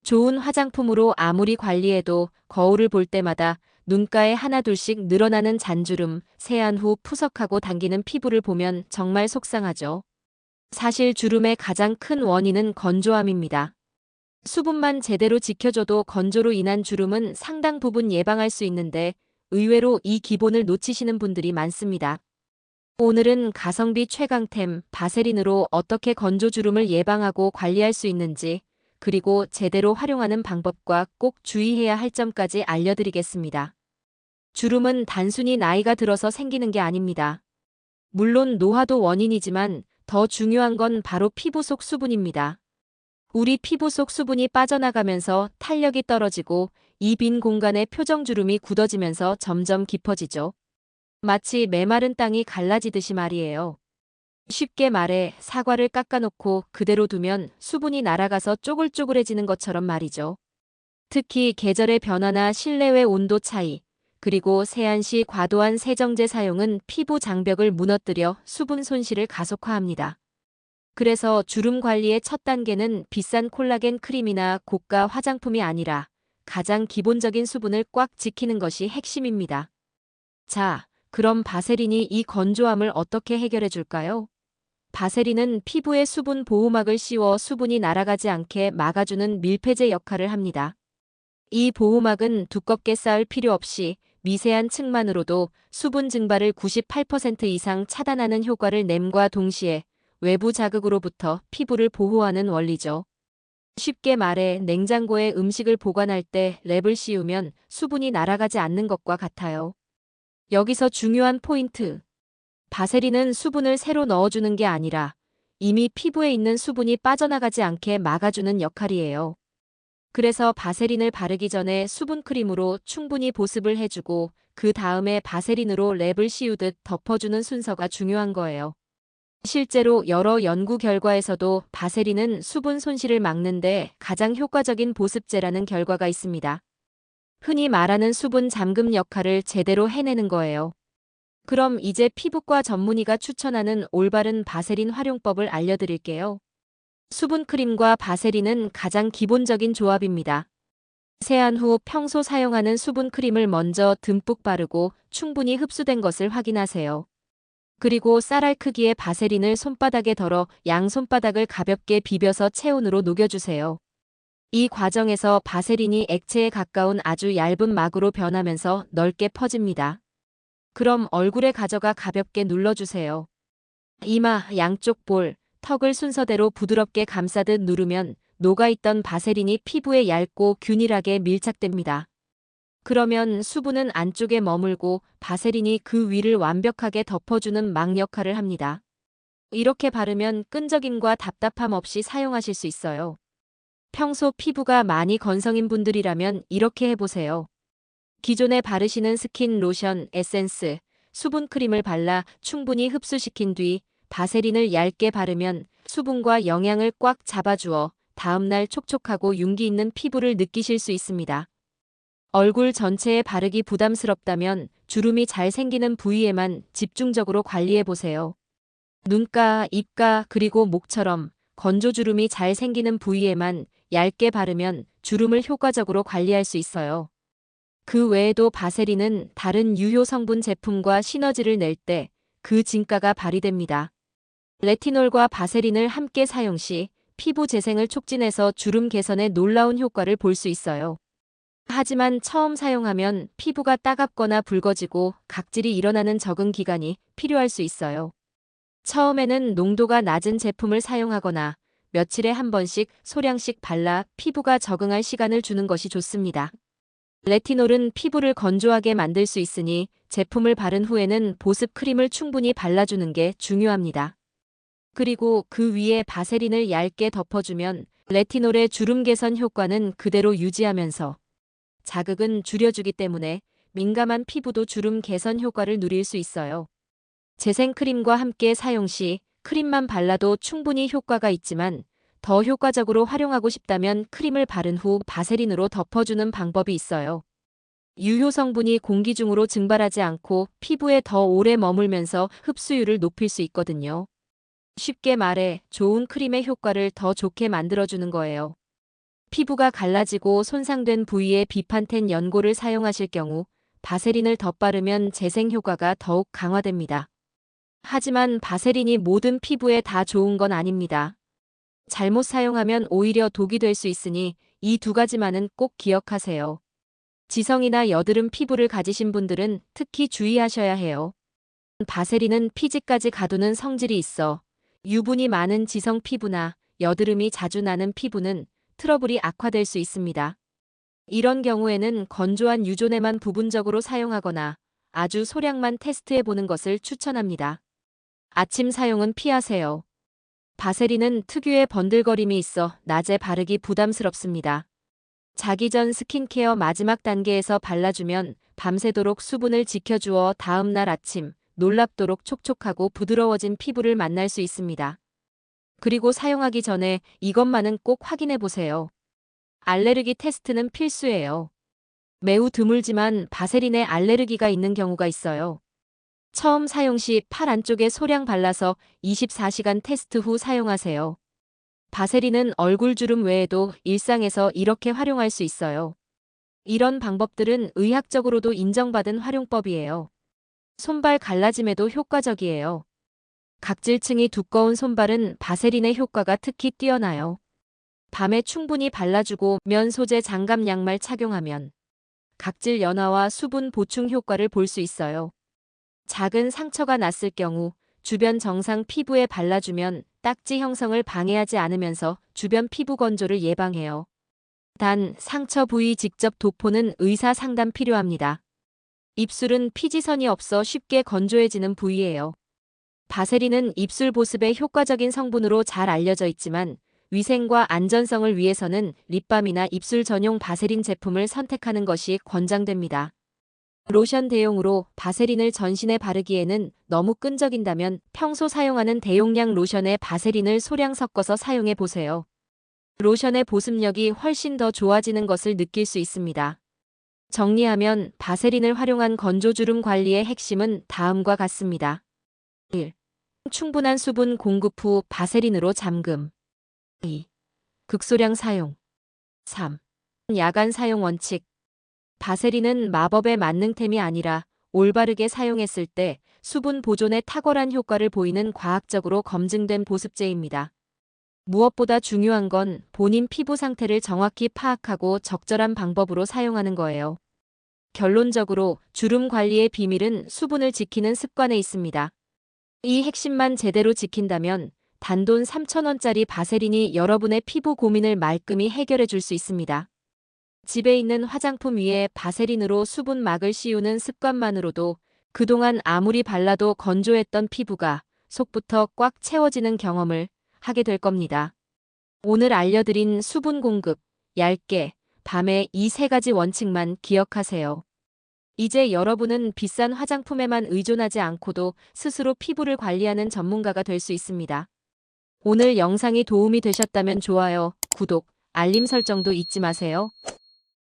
좋은 화장품으로 아무리 관리해도 거울을 볼 때마다 눈가에 하나둘씩 늘어나는 잔주름, 세안 후 푸석하고 당기는 피부를 보면 정말 속상하죠. 사실 주름의 가장 큰 원인은 건조함입니다. 수분만 제대로 지켜줘도 건조로 인한 주름은 상당 부분 예방할 수 있는데 의외로 이 기본을 놓치시는 분들이 많습니다. 오늘은 가성비 최강템 바세린으로 어떻게 건조 주름을 예방하고 관리할 수 있는지, 그리고 제대로 활용하는 방법과 꼭 주의해야 할 점까지 알려드리겠습니다. 주름은 단순히 나이가 들어서 생기는 게 아닙니다. 물론 노화도 원인이지만 더 중요한 건 바로 피부 속 수분입니다. 우리 피부 속 수분이 빠져나가면서 탄력이 떨어지고 이 빈 공간에 표정주름이 굳어지면서 점점 깊어지죠. 마치 메마른 땅이 갈라지듯이 말이에요. 쉽게 말해 사과를 깎아놓고 그대로 두면 수분이 날아가서 쪼글쪼글해지는 것처럼 말이죠. 특히 계절의 변화나 실내외 온도 차이, 그리고 세안 시 과도한 세정제 사용은 피부 장벽을 무너뜨려 수분 손실을 가속화합니다. 그래서 주름 관리의 첫 단계는 비싼 콜라겐 크림이나 고가 화장품이 아니라 가장 기본적인 수분을 꽉 지키는 것이 핵심입니다. 자, 그럼 바세린이 이 건조함을 어떻게 해결해 줄까요? 바세린은 피부에 수분 보호막을 씌워 수분이 날아가지 않게 막아주는 밀폐제 역할을 합니다. 이 보호막은 두껍게 쌓을 필요 없이 미세한 층만으로도 수분 증발을 98% 이상 차단하는 효과를 냄과 동시에 외부 자극으로부터 피부를 보호하는 원리죠. 쉽게 말해 냉장고에 음식을 보관할 때 랩을 씌우면 수분이 날아가지 않는 것과 같아요. 여기서 중요한 포인트. 바세린은 수분을 새로 넣어주는 게 아니라 이미 피부에 있는 수분이 빠져나가지 않게 막아주는 역할이에요. 그래서 바세린을 바르기 전에 수분크림으로 충분히 보습을 해주고 그 다음에 바세린으로 랩을 씌우듯 덮어주는 순서가 중요한 거예요. 실제로 여러 연구 결과에서도 바세린은 수분 손실을 막는데 가장 효과적인 보습제라는 결과가 있습니다. 흔히 말하는 수분 잠금 역할을 제대로 해내는 거예요. 그럼 이제 피부과 전문의가 추천하는 올바른 바세린 활용법을 알려드릴게요. 수분크림과 바세린은 가장 기본적인 조합입니다. 세안 후 평소 사용하는 수분크림을 먼저 듬뿍 바르고 충분히 흡수된 것을 확인하세요. 그리고 쌀알 크기의 바세린을 손바닥에 덜어 양 손바닥을 가볍게 비벼서 체온으로 녹여주세요. 이 과정에서 바세린이 액체에 가까운 아주 얇은 막으로 변하면서 넓게 퍼집니다. 그럼 얼굴에 가져가 가볍게 눌러주세요. 이마, 양쪽 볼, 턱을 순서대로 부드럽게 감싸듯 누르면 녹아있던 바세린이 피부에 얇고 균일하게 밀착됩니다. 그러면 수분은 안쪽에 머물고 바세린이 그 위를 완벽하게 덮어주는 막 역할을 합니다. 이렇게 바르면 끈적임과 답답함 없이 사용하실 수 있어요. 평소 피부가 많이 건성인 분들이라면 이렇게 해보세요. 기존에 바르시는 스킨 로션, 에센스, 수분크림을 발라 충분히 흡수시킨 뒤 바세린을 얇게 바르면 수분과 영양을 꽉 잡아주어 다음날 촉촉하고 윤기 있는 피부를 느끼실 수 있습니다. 얼굴 전체에 바르기 부담스럽다면 주름이 잘 생기는 부위에만 집중적으로 관리해보세요. 눈가, 입가, 그리고 목처럼 건조주름이 잘 생기는 부위에만 얇게 바르면 주름을 효과적으로 관리할 수 있어요. 그 외에도 바세린은 다른 유효 성분 제품과 시너지를 낼 때 그 진가가 발휘됩니다. 레티놀과 바세린을 함께 사용 시 피부 재생을 촉진해서 주름 개선에 놀라운 효과를 볼 수 있어요. 하지만 처음 사용하면 피부가 따갑거나 붉어지고 각질이 일어나는 적응 기간이 필요할 수 있어요. 처음에는 농도가 낮은 제품을 사용하거나 며칠에 한 번씩 소량씩 발라 피부가 적응할 시간을 주는 것이 좋습니다. 레티놀은 피부를 건조하게 만들 수 있으니 제품을 바른 후에는 보습 크림을 충분히 발라주는 게 중요합니다. 그리고 그 위에 바세린을 얇게 덮어주면 레티놀의 주름 개선 효과는 그대로 유지하면서 자극은 줄여주기 때문에 민감한 피부도 주름 개선 효과를 누릴 수 있어요. 재생크림과 함께 사용 시 크림만 발라도 충분히 효과가 있지만 더 효과적으로 활용하고 싶다면 크림을 바른 후 바세린으로 덮어주는 방법이 있어요. 유효 성분이 공기 중으로 증발하지 않고 피부에 더 오래 머물면서 흡수율을 높일 수 있거든요. 쉽게 말해 좋은 크림의 효과를 더 좋게 만들어주는 거예요. 피부가 갈라지고 손상된 부위에 비판텐 연고를 사용하실 경우 바세린을 덧바르면 재생 효과가 더욱 강화됩니다. 하지만 바세린이 모든 피부에 다 좋은 건 아닙니다. 잘못 사용하면 오히려 독이 될 수 있으니 이 두 가지만은 꼭 기억하세요. 지성이나 여드름 피부를 가지신 분들은 특히 주의하셔야 해요. 바세린은 피지까지 가두는 성질이 있어 유분이 많은 지성 피부나 여드름이 자주 나는 피부는 트러블이 악화될 수 있습니다. 이런 경우에는 건조한 유존에만 부분적으로 사용하거나 아주 소량만 테스트해보는 것을 추천합니다. 아침 사용은 피하세요. 바세린은 특유의 번들거림이 있어 낮에 바르기 부담스럽습니다. 자기 전 스킨케어 마지막 단계에서 발라주면 밤새도록 수분을 지켜주어 다음날 아침 놀랍도록 촉촉하고 부드러워진 피부를 만날 수 있습니다. 그리고 사용하기 전에 이것만은 꼭 확인해 보세요. 알레르기 테스트는 필수예요. 매우 드물지만 바세린에 알레르기가 있는 경우가 있어요. 처음 사용 시 팔 안쪽에 소량 발라서 24시간 테스트 후 사용하세요. 바세린은 얼굴 주름 외에도 일상에서 이렇게 활용할 수 있어요. 이런 방법들은 의학적으로도 인정받은 활용법이에요. 손발 갈라짐에도 효과적이에요. 각질층이 두꺼운 손발은 바세린의 효과가 특히 뛰어나요. 밤에 충분히 발라주고 면 소재 장갑 양말 착용하면 각질 연화와 수분 보충 효과를 볼 수 있어요. 작은 상처가 났을 경우 주변 정상 피부에 발라주면 딱지 형성을 방해하지 않으면서 주변 피부 건조를 예방해요. 단, 상처 부위 직접 도포는 의사 상담 필요합니다. 입술은 피지선이 없어 쉽게 건조해지는 부위예요. 바세린은 입술 보습에 효과적인 성분으로 잘 알려져 있지만 위생과 안전성을 위해서는 립밤이나 입술 전용 바세린 제품을 선택하는 것이 권장됩니다. 로션 대용으로 바세린을 전신에 바르기에는 너무 끈적인다면 평소 사용하는 대용량 로션에 바세린을 소량 섞어서 사용해 보세요. 로션의 보습력이 훨씬 더 좋아지는 것을 느낄 수 있습니다. 정리하면 바세린을 활용한 건조주름 관리의 핵심은 다음과 같습니다. 1. 충분한 수분 공급 후 바세린으로 잠금. 2. 극소량 사용. 3. 야간 사용 원칙. 바세린은 마법의 만능템이 아니라 올바르게 사용했을 때 수분 보존에 탁월한 효과를 보이는 과학적으로 검증된 보습제입니다. 무엇보다 중요한 건 본인 피부 상태를 정확히 파악하고 적절한 방법으로 사용하는 거예요. 결론적으로 주름 관리의 비밀은 수분을 지키는 습관에 있습니다. 이 핵심만 제대로 지킨다면 단돈 3,000원짜리 바세린이 여러분의 피부 고민을 말끔히 해결해 줄 수 있습니다. 집에 있는 화장품 위에 바세린으로 수분막을 씌우는 습관만으로도 그동안 아무리 발라도 건조했던 피부가 속부터 꽉 채워지는 경험을 하게 될 겁니다. 오늘 알려드린 수분 공급, 얇게, 밤에 이 세 가지 원칙만 기억하세요. 이제 여러분은 비싼 화장품에만 의존하지 않고도 스스로 피부를 관리하는 전문가가 될 수 있습니다. 오늘 영상이 도움이 되셨다면 좋아요, 구독, 알림 설정도 잊지 마세요.